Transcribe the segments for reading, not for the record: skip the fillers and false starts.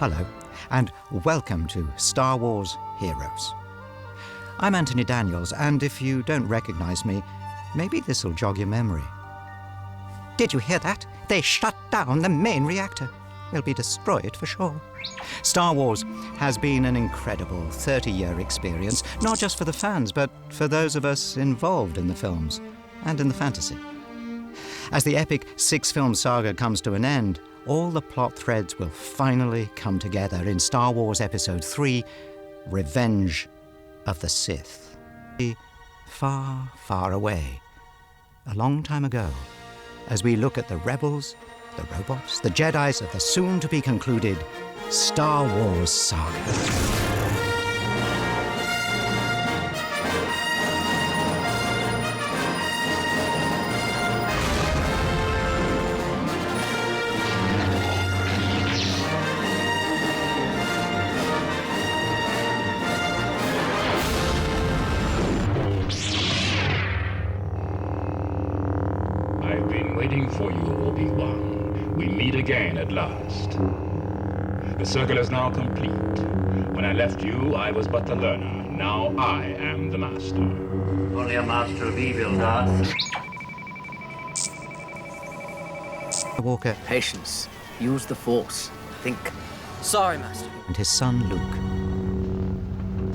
Hello, and welcome to Star Wars Heroes. I'm Anthony Daniels, and if you don't recognize me, maybe this'll jog your memory. Did you hear that? They shut down the main reactor. We'll be destroyed for sure. Star Wars has been an incredible 30-year experience, not just for the fans, but for those of us involved in the films and in the fantasy. As the epic 6-film saga comes to an end, all the plot threads will finally come together in Star Wars Episode 3, Revenge of the Sith. Far, far away, a long time ago, as we look at the rebels, the robots, the Jedis of the soon-to-be-concluded Star Wars saga. Waiting for you, Obi-Wan. We meet again at last. The circle is now complete. When I left you, I was but the learner. Now I am the master. Only a master of evil, Darth. Walker. Patience. Use the Force. Think. Sorry, Master. And his son, Luke.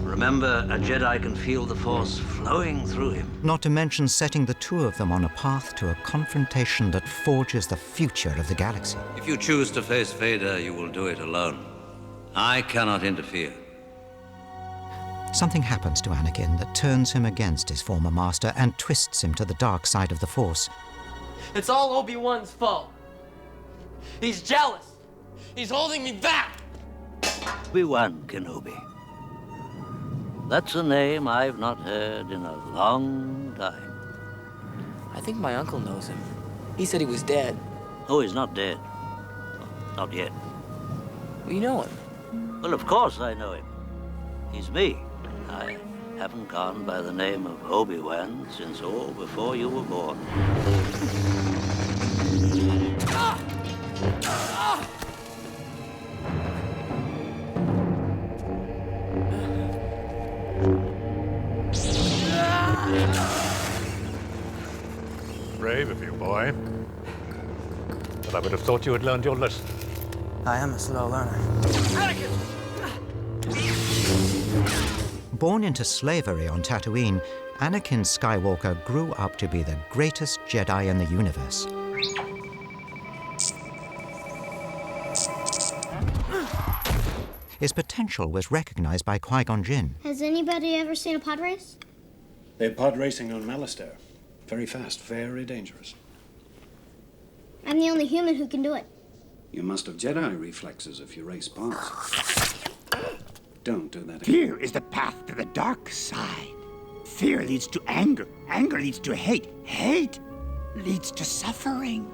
Remember, a Jedi can feel the Force flowing through him. Not to mention setting the two of them on a path to a confrontation that forges the future of the galaxy. If you choose to face Vader, you will do it alone. I cannot interfere. Something happens to Anakin that turns him against his former master and twists him to the dark side of the Force. It's all Obi-Wan's fault. He's jealous. He's holding me back. Obi-Wan Kenobi. That's a name I've not heard in a long time. I think my uncle knows him. He said he was dead. Oh, he's not dead. Not yet. Well, you know him. Well, of course I know him. He's me. I haven't gone by the name of Obi-Wan since before you were born. Brave of you, boy. But I would have thought you had learned your lesson. I am a slow learner. Born into slavery on Tatooine, Anakin Skywalker grew up to be the greatest Jedi in the universe. His potential was recognized by Qui-Gon Jinn. Has anybody ever seen a pod race? They're pod racing on Malastare. Very fast, very dangerous. I'm the only human who can do it. You must have Jedi reflexes if you race pods. Don't do that again. Fear is the path to the dark side. Fear leads to anger. Anger leads to hate. Hate leads to suffering.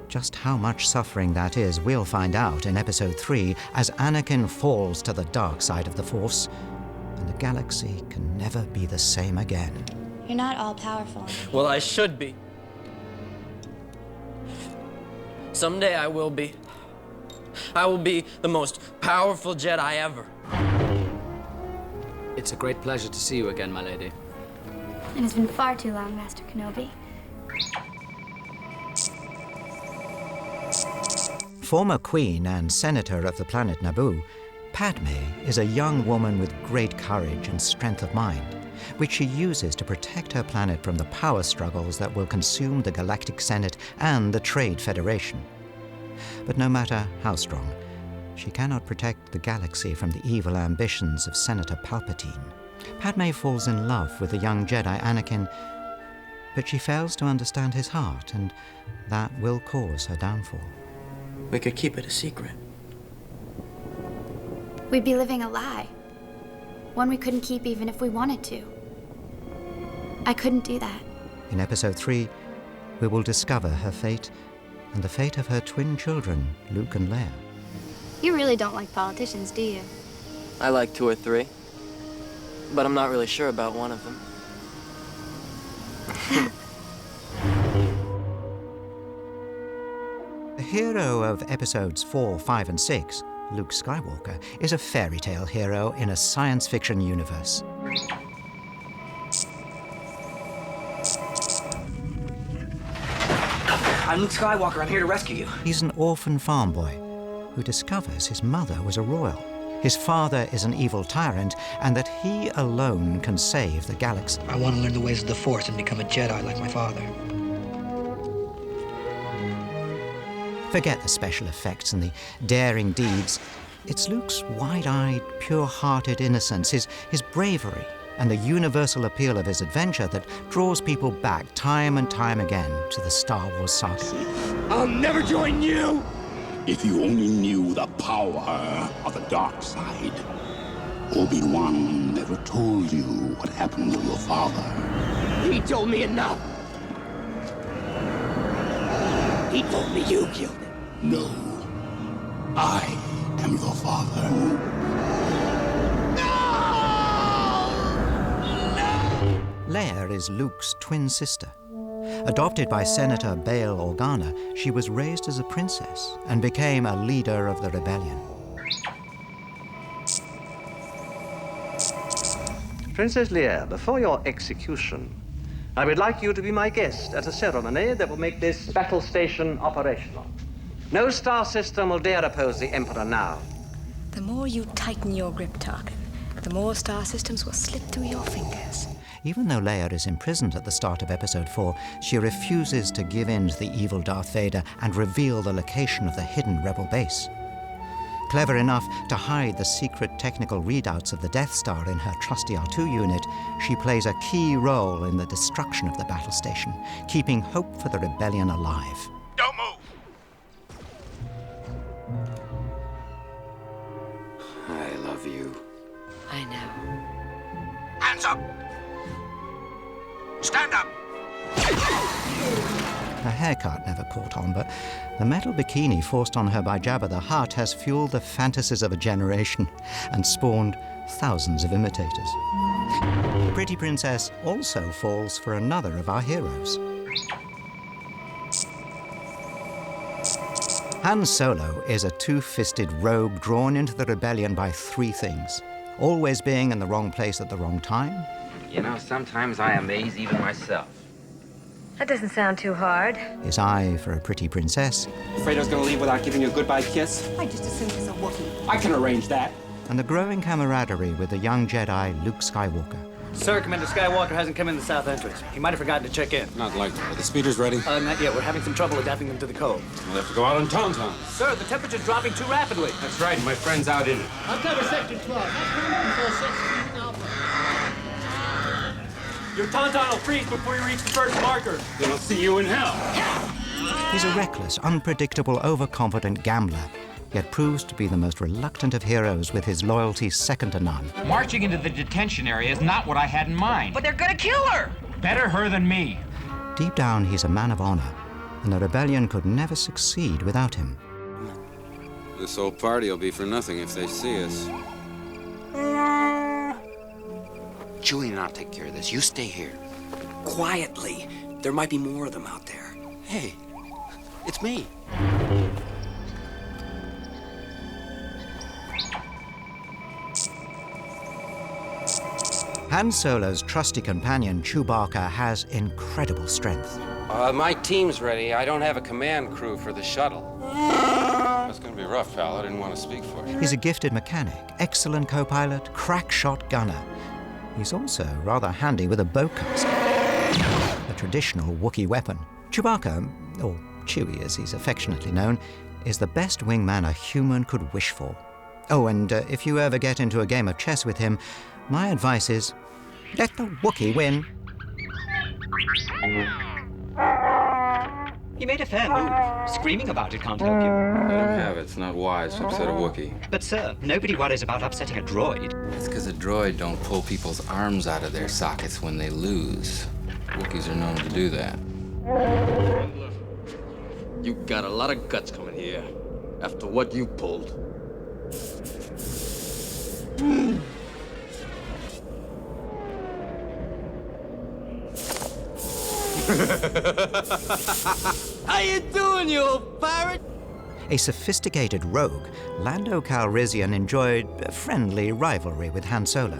Just how much suffering that is, we'll find out in Episode 3 as Anakin falls to the dark side of the Force, and the galaxy can never be the same again. You're not all-powerful. Well, I should be. Someday I will be. I will be the most powerful Jedi ever. It's a great pleasure to see you again, my lady. It has been far too long, Master Kenobi. Former Queen and Senator of the planet Naboo, Padme is a young woman with great courage and strength of mind, which she uses to protect her planet from the power struggles that will consume the Galactic Senate and the Trade Federation. But no matter how strong, she cannot protect the galaxy from the evil ambitions of Senator Palpatine. Padme falls in love with the young Jedi Anakin, but she fails to understand his heart, and that will cause her downfall. We could keep it a secret. We'd be living a lie. One we couldn't keep even if we wanted to. I couldn't do that. In Episode 3, we will discover her fate and the fate of her twin children, Luke and Leia. You really don't like politicians, do you? I like 2 or 3. But I'm not really sure about one of them. The hero of Episodes 4, 5, and 6, Luke Skywalker is a fairy tale hero in a science fiction universe. I'm Luke Skywalker. I'm here to rescue you. He's an orphan farm boy who discovers his mother was a royal, his father is an evil tyrant, and that he alone can save the galaxy. I want to learn the ways of the Force and become a Jedi like my father. Forget the special effects and the daring deeds. It's Luke's wide-eyed, pure-hearted innocence, his bravery, and the universal appeal of his adventure that draws people back time and time again to the Star Wars saga. I'll never join you! If you only knew the power of the dark side. Obi-Wan never told you what happened to your father. He told me enough! He told me you killed him. No. I am your father. Leia is Luke's twin sister. Adopted by Senator Bail Organa, she was raised as a princess and became a leader of the rebellion. Princess Leia, before your execution, I would like you to be my guest at a ceremony that will make this battle station operational. No star system will dare oppose the Emperor now. The more you tighten your grip, Tarkin, the more star systems will slip through your fingers. Even though Leia is imprisoned at the start of Episode 4, she refuses to give in to the evil Darth Vader and reveal the location of the hidden Rebel base. Clever enough to hide the secret technical readouts of the Death Star in her trusty R2 unit, she plays a key role in the destruction of the battle station, keeping hope for the rebellion alive. Don't move! I love you. I know. Hands up! Stand up! Her haircut never caught on, but the metal bikini forced on her by Jabba the Hutt has fueled the fantasies of a generation and spawned thousands of imitators. Pretty Princess also falls for another of our heroes. Han Solo is a two-fisted rogue drawn into the rebellion by three things: always being in the wrong place at the wrong time. You know, sometimes I amaze even myself. That doesn't sound too hard. His eye for a pretty princess. Afraid I was gonna leave without giving you a goodbye kiss? I just assumed he's a Wookiee. I can arrange that. And the growing camaraderie with the young Jedi Luke Skywalker. Sir, Commander Skywalker hasn't come in the south entrance. He might have forgotten to check in. Not likely. Are the speeders ready? Not yet. We're having some trouble adapting them to the code. We'll have to go out on Tauntaun. Sir, the temperature's dropping too rapidly. That's right. My friend's out in it. I'll cover Sector 12. That's 16 Alpha. Your Tauntaun will freeze before you reach the first marker. Then I'll see you in hell. He's a reckless, unpredictable, overconfident gambler, yet proves to be the most reluctant of heroes with his loyalty second to none. Marching into the detention area is not what I had in mind. But they're gonna kill her! Better her than me. Deep down, he's a man of honor, and the rebellion could never succeed without him. This whole party will be for nothing if they see us. Julian and I'll take care of this. You stay here. Quietly. There might be more of them out there. Hey, it's me. Han Solo's trusty companion, Chewbacca, has incredible strength. My team's ready. I don't have a command crew for the shuttle. That's gonna be rough, pal. I didn't want to speak for you. He's a gifted mechanic, excellent co-pilot, crack shot gunner. He's also rather handy with a bowcaster, a traditional Wookiee weapon. Chewbacca, or Chewie as he's affectionately known, is the best wingman a human could wish for. Oh, and if you ever get into a game of chess with him, my advice is, let the Wookiee win. He made a fair move. Screaming about it can't help you. Let him have it. It's not wise to upset a Wookiee. But, sir, nobody worries about upsetting a droid. It's because a droid don't pull people's arms out of their sockets when they lose. Wookiees are known to do that. You got a lot of guts coming here after what you pulled. How you doing, you old pirate? A sophisticated rogue, Lando Calrissian enjoyed a friendly rivalry with Han Solo.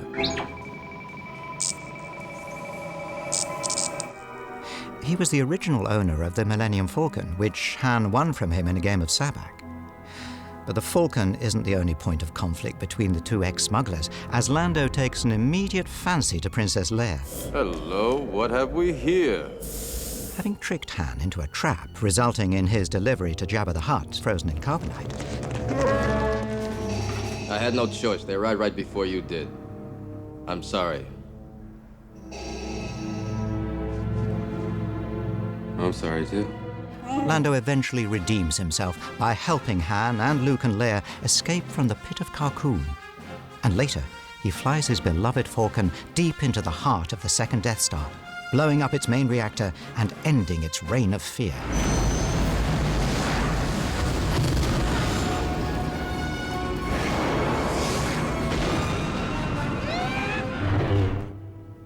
He was the original owner of the Millennium Falcon, which Han won from him in a game of Sabacc. But the Falcon isn't the only point of conflict between the two ex-smugglers, as Lando takes an immediate fancy to Princess Leia. Hello, what have we here? Having tricked Han into a trap, resulting in his delivery to Jabba the Hutt, frozen in carbonite. I had no choice. They arrived right before you did. I'm sorry. I'm sorry, too. Lando eventually redeems himself by helping Han and Luke and Leia escape from the pit of Carkoon. And later, he flies his beloved Falcon deep into the heart of the second Death Star, blowing up its main reactor and ending its reign of fear.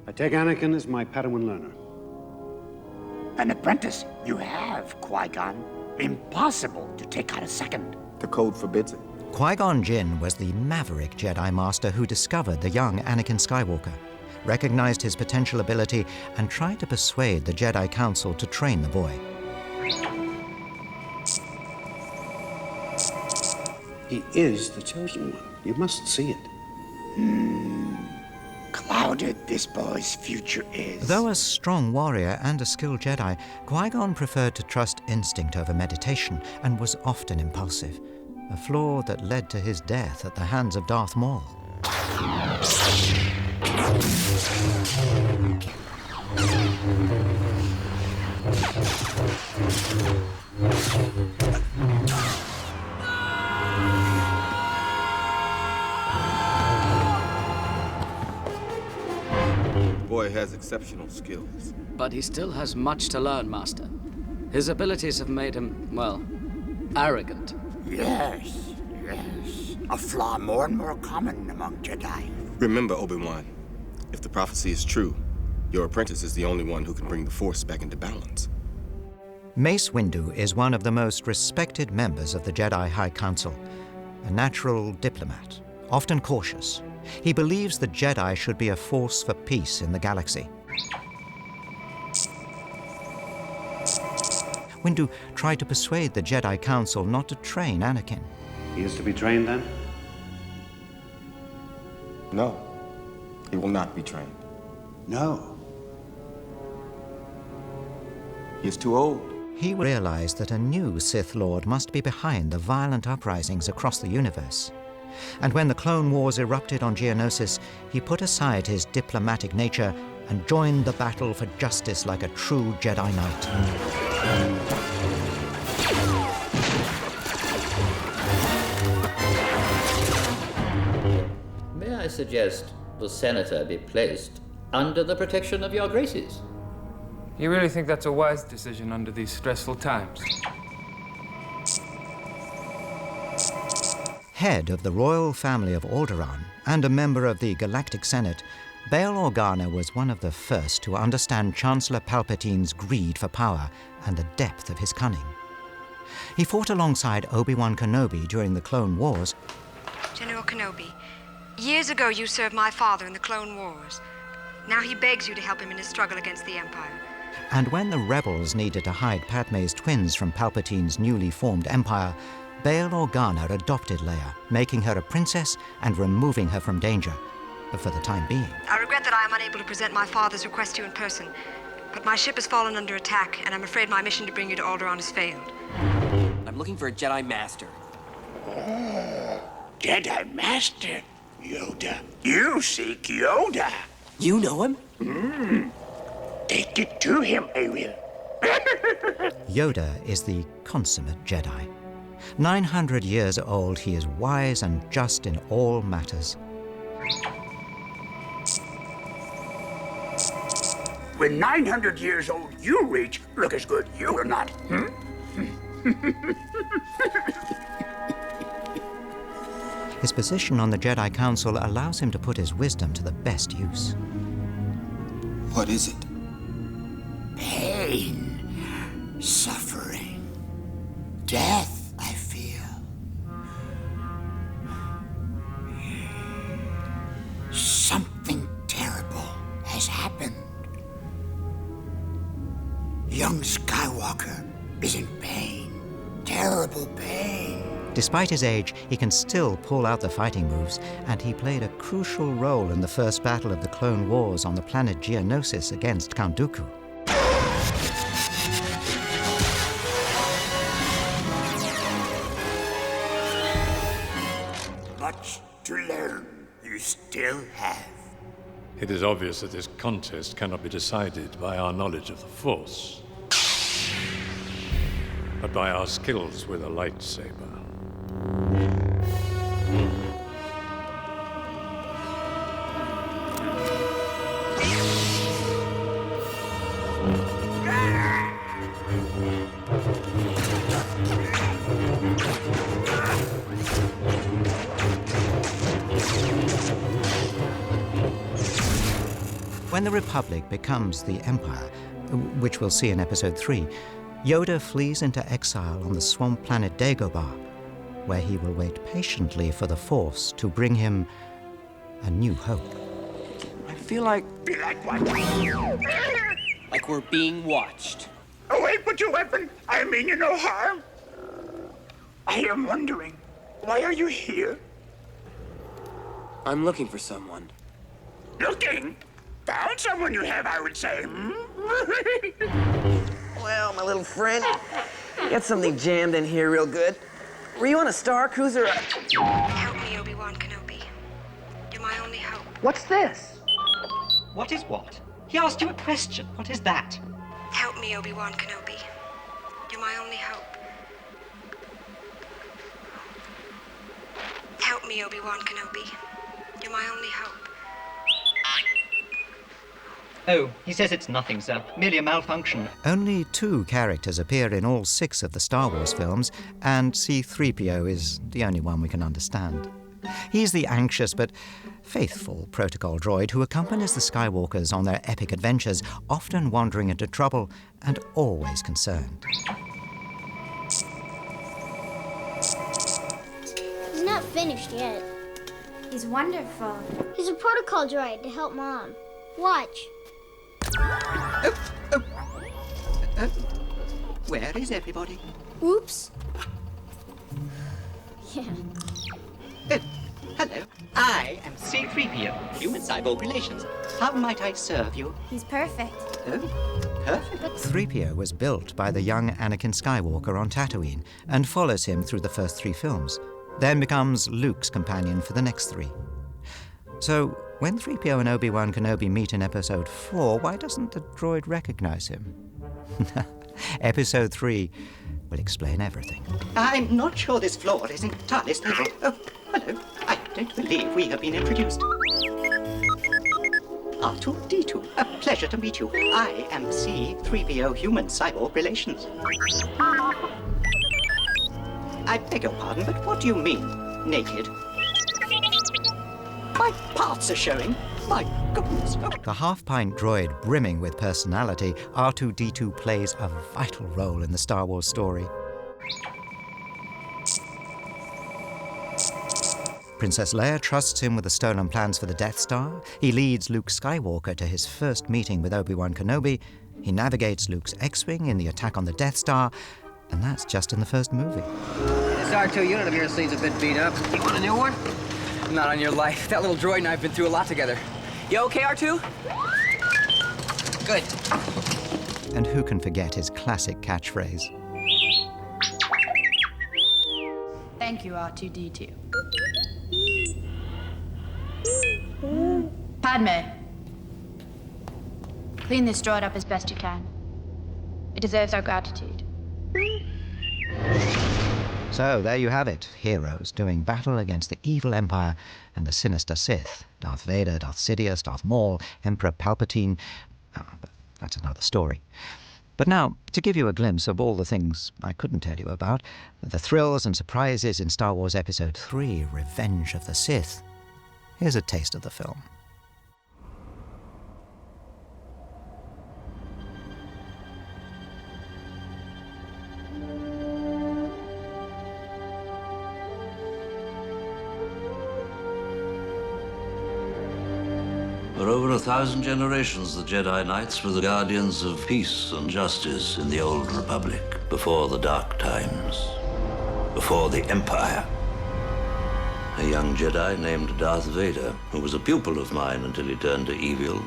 I take Anakin as my Padawan learner. An apprentice you have, Qui-Gon. Impossible to take out a second. The code forbids it. Qui-Gon Jinn was the maverick Jedi Master who discovered the young Anakin Skywalker, recognized his potential ability, and tried to persuade the Jedi Council to train the boy. He is the chosen one. You must see it. Clouded this boy's future is. Though a strong warrior and a skilled Jedi, Qui-Gon preferred to trust instinct over meditation and was often impulsive, a flaw that led to his death at the hands of Darth Maul. Boy has exceptional skills. But he still has much to learn, Master. His abilities have made him, well, arrogant. Yes. A flaw more and more common among Jedi. Remember, Obi-Wan, if the prophecy is true, your apprentice is the only one who can bring the Force back into balance. Mace Windu is one of the most respected members of the Jedi High Council, a natural diplomat, often cautious. He believes the Jedi should be a force for peace in the galaxy. Windu tried to persuade the Jedi Council not to train Anakin. He is to be trained then? No, he will not be trained. No. He is too old. He realized that a new Sith Lord must be behind the violent uprisings across the universe. And when the Clone Wars erupted on Geonosis, he put aside his diplomatic nature and joined the battle for justice like a true Jedi Knight. May I suggest the Senator be placed under the protection of your graces? You really think that's a wise decision under these stressful times? Head of the royal family of Alderaan and a member of the Galactic Senate, Bail Organa was one of the first to understand Chancellor Palpatine's greed for power and the depth of his cunning. He fought alongside Obi-Wan Kenobi during the Clone Wars. General Kenobi, years ago you served my father in the Clone Wars. Now he begs you to help him in his struggle against the Empire. And when the rebels needed to hide Padme's twins from Palpatine's newly formed Empire, Bail Organa adopted Leia, making her a princess and removing her from danger, for the time being. I regret that I am unable to present my father's request to you in person, but my ship has fallen under attack, and I'm afraid my mission to bring you to Alderaan has failed. I'm looking for a Jedi Master. Jedi Master? Yoda. You seek Yoda. You know him? Take it to him, I will. Yoda is the consummate Jedi. 900 years old, he is wise and just in all matters. When 900 years old you reach, look as good you will not. His position on the Jedi Council allows him to put his wisdom to the best use. What is it? Pain, suffering, death, I feel. young Skywalker is in pain. Terrible pain. Despite his age, he can still pull out the fighting moves, and he played a crucial role in the first battle of the Clone Wars on the planet Geonosis against Count Dooku. Much to learn you still have. It is obvious that this contest cannot be decided by our knowledge of the Force, but by our skills with a lightsaber. When the Republic becomes the Empire, which we'll see in Episode 3, Yoda flees into exile on the swamp planet Dagobah, where he will wait patiently for the Force to bring him a new hope. I feel like... Be like what? Like we're being watched. Oh, wait, put your weapon. I mean you no harm. I am wondering, why are you here? I'm looking for someone. Looking? Found someone you have, I would say. Well, my little friend, got something jammed in here real good. Were you on a Star Cruiser? Help me, Obi-Wan Kenobi. You're my only hope. What's this? What is what? He asked you a question. What is that? Help me, Obi-Wan Kenobi. You're my only hope. Help me, Obi-Wan Kenobi. You're my only hope. Oh, he says it's nothing, sir. Merely a malfunction. Only 2 characters appear in all 6 of the Star Wars films, and C-3PO is the only one we can understand. He's the anxious but faithful protocol droid who accompanies the Skywalkers on their epic adventures, often wandering into trouble and always concerned. He's not finished yet. He's wonderful. He's a protocol droid to help Mom. Watch. Where is everybody? Oops. Yeah. Oh, hello. I am C-3PO, Human Cyborg Relations. How might I serve you? He's perfect. Oh, perfect. 3PO was built by the young Anakin Skywalker on Tatooine and follows him through the first 3 films, then becomes Luke's companion for the next 3. So, when 3PO and Obi-Wan Kenobi meet in Episode 4, why doesn't the droid recognize him? Episode 3 will explain everything. I'm not sure this floor is entirely stable. Oh, hello. I don't believe we have been introduced. R2-D2, a pleasure to meet you. I am C-3PO Human Cyborg Relations. I beg your pardon, but what do you mean, naked? My parts are showing. My goodness. The half-pint droid brimming with personality, R2-D2 plays a vital role in the Star Wars story. Princess Leia trusts him with the stolen plans for the Death Star. He leads Luke Skywalker to his first meeting with Obi-Wan Kenobi. He navigates Luke's X-Wing in the attack on the Death Star. And that's just in the first movie. This R2 unit of yours seems a bit beat up. You want a new one? Not on your life. That little droid and I have been through a lot together. You okay, R2? Good. And who can forget his classic catchphrase? Thank you, R2-D2. Padme. Clean this droid up as best you can. It deserves our gratitude. So there you have it, heroes doing battle against the evil Empire and the sinister Sith. Darth Vader, Darth Sidious, Darth Maul, Emperor Palpatine. Oh, but that's another story. But now, to give you a glimpse of all the things I couldn't tell you about, the thrills and surprises in Star Wars Episode 3, Revenge of the Sith, here's a taste of the film. For over 1,000 generations, the Jedi Knights were the guardians of peace and justice in the Old Republic, before the Dark Times, before the Empire. A young Jedi named Darth Vader, who was a pupil of mine until he turned to evil,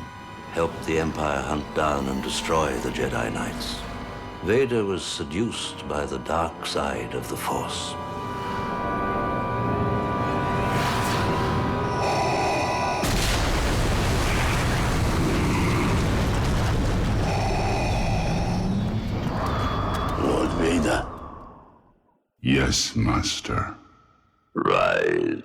helped the Empire hunt down and destroy the Jedi Knights. Vader was seduced by the dark side of the Force. Lord Vader. Yes, Master. Rise.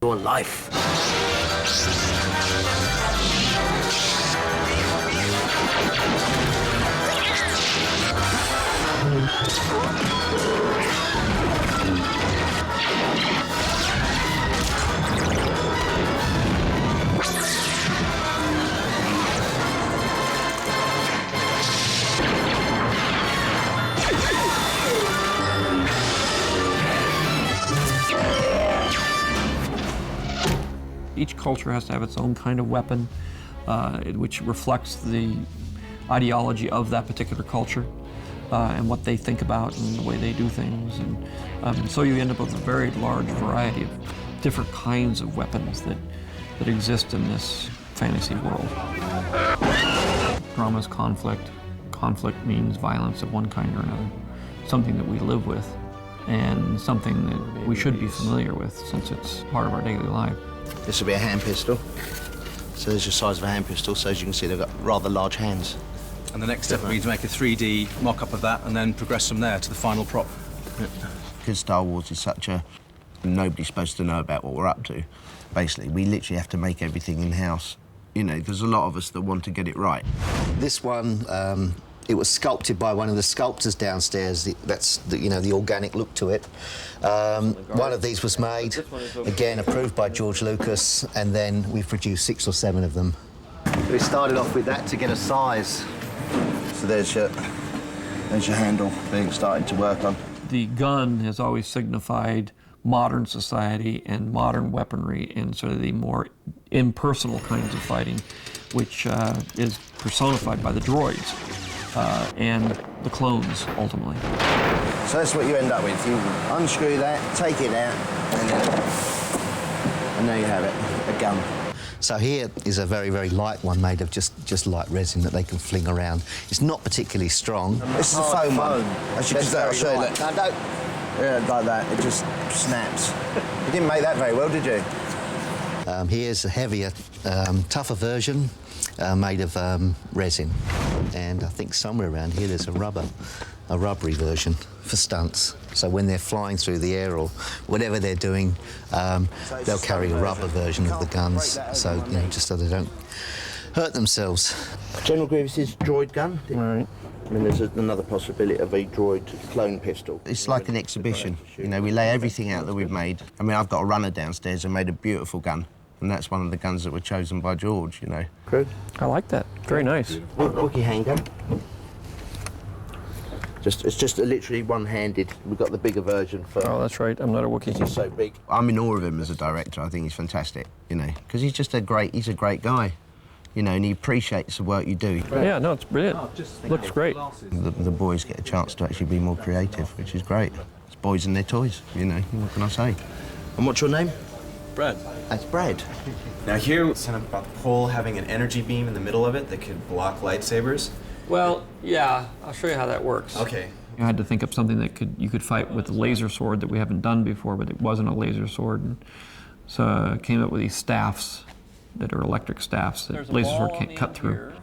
Your life. Each culture has to have its own kind of weapon, which reflects the ideology of that particular culture and what they think about and the way they do things. And so you end up with a very large variety of different kinds of weapons that exist in this fantasy world. Drama is conflict. Conflict means violence of one kind or another, something that we live with and something that we should be familiar with since it's part of our daily life. This will be a hand pistol. So there's the size of a hand pistol, so as you can see, they've got rather large hands. And the next step would be to make a 3D mock-up of that and then progress from there to the final prop. Because Star Wars is such a... nobody's supposed to know about what we're up to. Basically, we literally have to make everything in-house. You know, there's a lot of us that want to get it right. This one, it was sculpted by one of the sculptors downstairs. That's the organic look to it. One of these was made, again approved by George Lucas, and then we've produced 6 or 7 of them. We started off with that to get a size. So there's your handle being started to work on. The gun has always signified modern society and modern weaponry and sort of the more impersonal kinds of fighting, which is personified by the droids. And the clones, ultimately. So that's what you end up with. You unscrew that, take it out, and there you have it, a gun. So here is a very, very light one made of just light resin that they can fling around. It's not particularly strong. This is a foam one. I'll show you that. No, don't. Yeah, like that, it just snaps. You didn't make that very well, did you? Here's a heavier, tougher version. Made of resin, and I think somewhere around here there's a rubbery version for stunts. So when they're flying through the air or whatever they're doing, they'll carry a rubber version of the guns, so just so they don't hurt themselves. General Grievous's droid gun. Right. I mean, there's another possibility of a droid clone pistol. It's like an exhibition. You know, we lay everything out that we've made. I mean, I've got a runner downstairs and made a beautiful gun. And that's one of the guns that were chosen by George, you know. Good. I like that. Very nice. Wookiee handgun. It's just literally one-handed. We've got the bigger version for... Oh, that's right. I'm not a Wookiee. He's so big. I'm in awe of him as a director. I think he's fantastic, you know, because he's a great guy, you know, and he appreciates the work you do. Yeah, no, it's brilliant. Looks great. The boys get a chance to actually be more creative, which is great. It's boys and their toys, you know, what can I say? And what's your name? Brad. That's Brad. Now here, it's kind of about the pole having an energy beam in the middle of it that could block lightsabers. Well, yeah, I'll show you how that works. Okay. You had to think up something that you could fight with a laser sword that we haven't done before, but it wasn't a laser sword. And so I came up with these staffs that are electric staffs that laser sword can't cut through.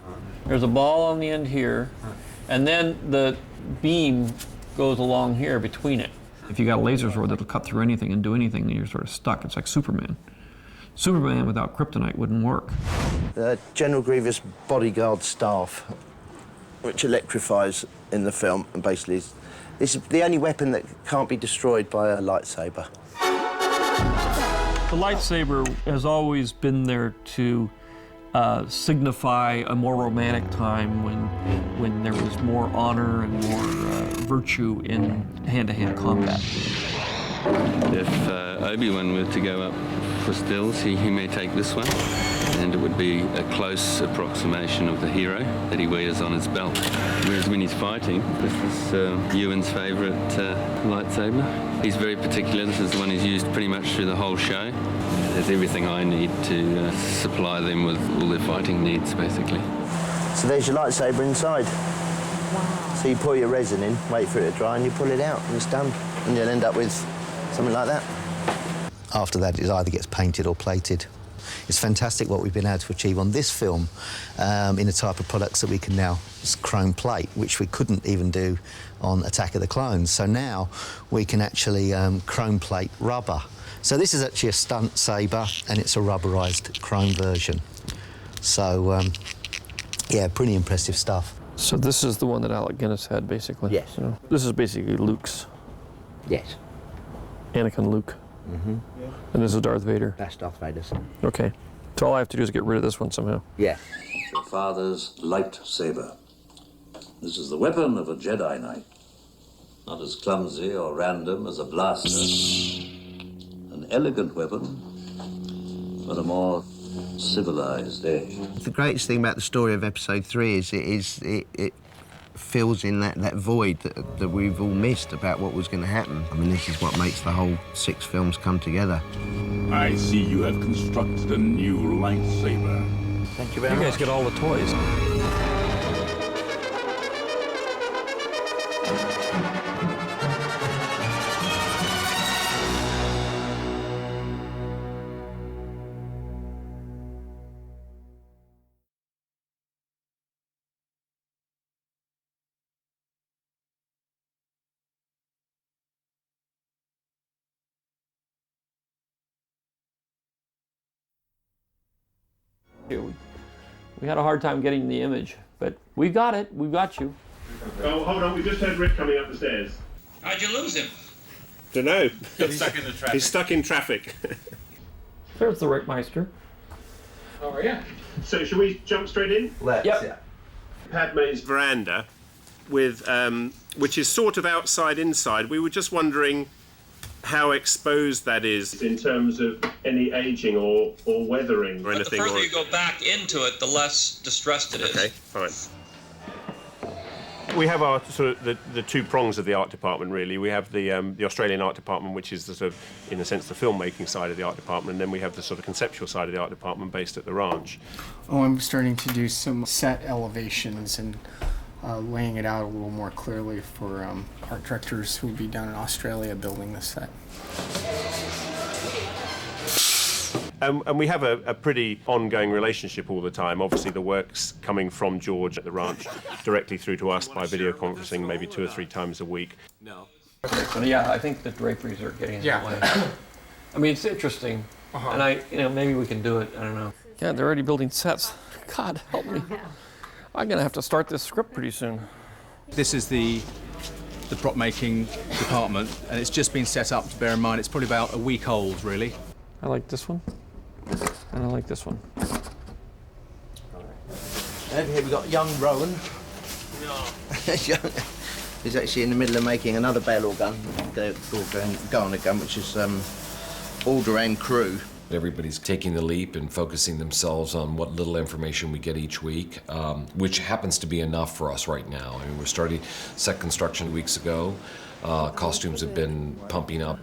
There's a ball on the end here, And then the beam goes along here between it. If you got a laser sword that'll cut through anything and do anything, then you're sort of stuck. It's like Superman. Superman without kryptonite wouldn't work. General Grievous' bodyguard staff, which electrifies in the film, and basically is the only weapon that can't be destroyed by a lightsaber. The lightsaber has always been there to signify a more romantic time when there was more honor and more virtue in hand-to-hand combat. If Obi-Wan were to go up for stills, he may take this one, and it would be a close approximation of the hero that he wears on his belt. Whereas when he's fighting, this is Ewan's favourite lightsaber. He's very particular. This is the one he's used pretty much through the whole show. There's everything I need to supply them with all their fighting needs, basically. So there's your lightsaber inside. Wow. So you pour your resin in, wait for it to dry, and you pull it out, and it's done. And you'll end up with something like that. After that, it either gets painted or plated. It's fantastic what we've been able to achieve on this film in the type of products that we can now chrome plate, which we couldn't even do on Attack of the Clones. So now we can actually chrome plate rubber. So this is actually a stunt saber, and it's a rubberized chrome version. So, yeah, pretty impressive stuff. So this is the one that Alec Guinness had, basically? Yes. So this is basically Luke's. Yes. Anakin Luke. Mm-hmm. And this is Darth Vader? That's Darth Vader's. Okay. So all I have to do is get rid of this one somehow? Yeah. Your father's lightsaber. This is the weapon of a Jedi Knight. Not as clumsy or random as a blaster. An elegant weapon, but a more civilized age. The greatest thing about the story of Episode 3 is it fills in that void that we've all missed about what was going to happen. I mean, this is what makes the whole 6 films come together. I see you have constructed a new lightsaber. Thank you very much. much. You guys get all the toys. We had a hard time getting the image, but we got it. We got you. Oh, hold on. We just heard Rick coming up the stairs. How'd you lose him? Dunno. He's stuck in the traffic. He's stuck in traffic. There's the Rickmeister. How are you? So, shall we jump straight in? Let's. Yep. Yeah. Padme's veranda, with which is sort of outside inside. We were just wondering how exposed that is in terms of any aging or weathering or anything. The further you go back into it, the less distressed it is. Okay, fine. We have our sort of the two prongs of the art department, really. We have the Australian art department, which is the sort of, in a sense, the filmmaking side of the art department, and then we have the sort of conceptual side of the art department based at the ranch. Oh, I'm starting to do some set elevations and laying it out a little more clearly for art directors who will be down in Australia building this set. And we have a pretty ongoing relationship all the time. Obviously, the work's coming from George at the ranch directly through to us by video conferencing maybe 2 or 3 times a week. No. Okay, so yeah, I think the draperies are getting in the way. I mean, it's interesting, and maybe we can do it. I don't know. Yeah, they're already building sets. God help me. I'm gonna have to start this script pretty soon. This is the prop making department, and it's just been set up. To bear in mind, it's probably about a week old, really. I like this one, and I like this one. Over here we've got young Rowan. He's actually in the middle of making another Bell organ, the Garner gun, which is Alderaan crew. Everybody's taking the leap and focusing themselves on what little information we get each week, which happens to be enough for us right now. I mean, we're starting set construction weeks ago. Costumes have been pumping up.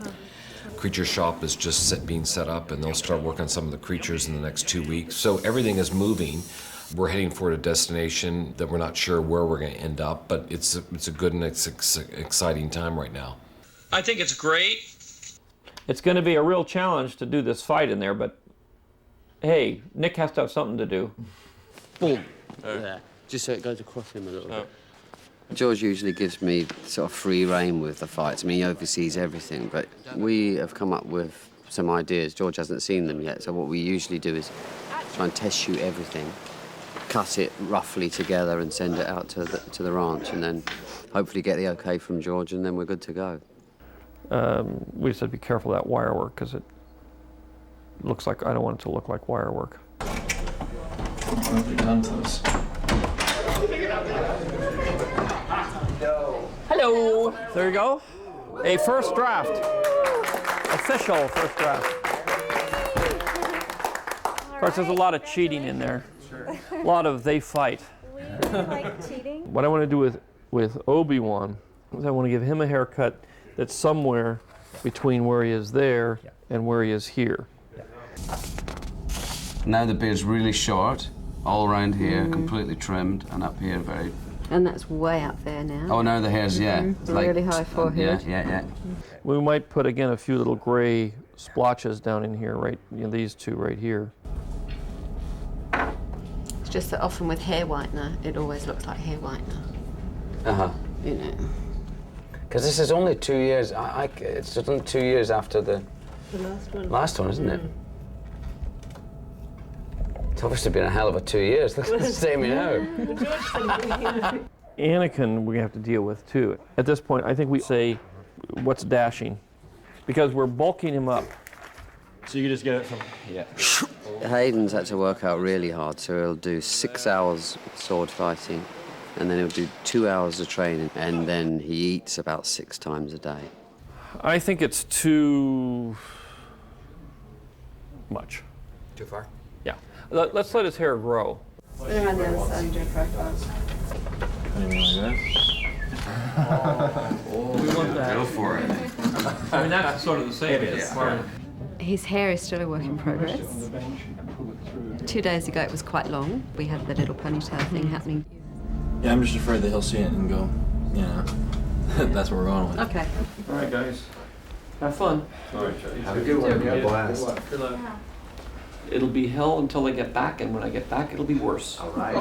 Creature shop is just being set up, and they'll start working on some of the creatures in the next 2 weeks. So everything is moving. We're heading for a destination that we're not sure where we're going to end up, but it's a good and exciting time right now. I think it's great. It's going to be a real challenge to do this fight in there, but hey, Nick has to have something to do. Boom. Yeah. Just so it goes across him a little bit. George usually gives me sort of free rein with the fights. I mean, he oversees everything, but we have come up with some ideas. George hasn't seen them yet, so what we usually do is try and test shoot everything, cut it roughly together and send it out to the ranch, and then hopefully get the okay from George, and then we're good to go. We just have to be careful of that wire work, because it looks like, I don't want it to look like wire work. Hello. There you go. A first draft. Official first draft. Of course, there's a lot of cheating in there. A lot of they fight. We like cheating. What I want to do with Obi-Wan is I want to give him a haircut that's somewhere between where he is there and where he is here. Now the beard's really short, all around here, completely trimmed, and up here very... And that's way up there now. Oh, now the hair's, it's really high forehead. Yeah. We might put, again, a few little gray splotches down in here, right, these two right here. It's just that often with hair whitener, it always looks like hair whitener. Uh-huh. You know. Because this is only 2 years, it's only 2 years after the last one, isn't it? It's obviously been a hell of a 2 years. Look at the same, you know. Anakin we have to deal with too. At this point, I think we say, what's dashing? Because we're bulking him up. So you can just get it from... Yeah. Hayden's had to work out really hard, so he'll do 6 hours sword fighting, and then he'll do 2 hours of training, and then he eats about 6 times a day. I think it's too much. Too far? Yeah. Let's let his hair grow. Put him on the other side and do a profile. We want that. Go for it. I mean, that's sort of the same. His hair is still a work in progress. 2 days ago it was quite long. We had the little ponytail thing happening. Yeah, I'm just afraid that he'll see it and go, that's what we're going with. Okay. All right, guys. Have fun. All right, have a good one. Yeah, blast. Good luck. It'll be hell until I get back, and when I get back, it'll be worse. All right.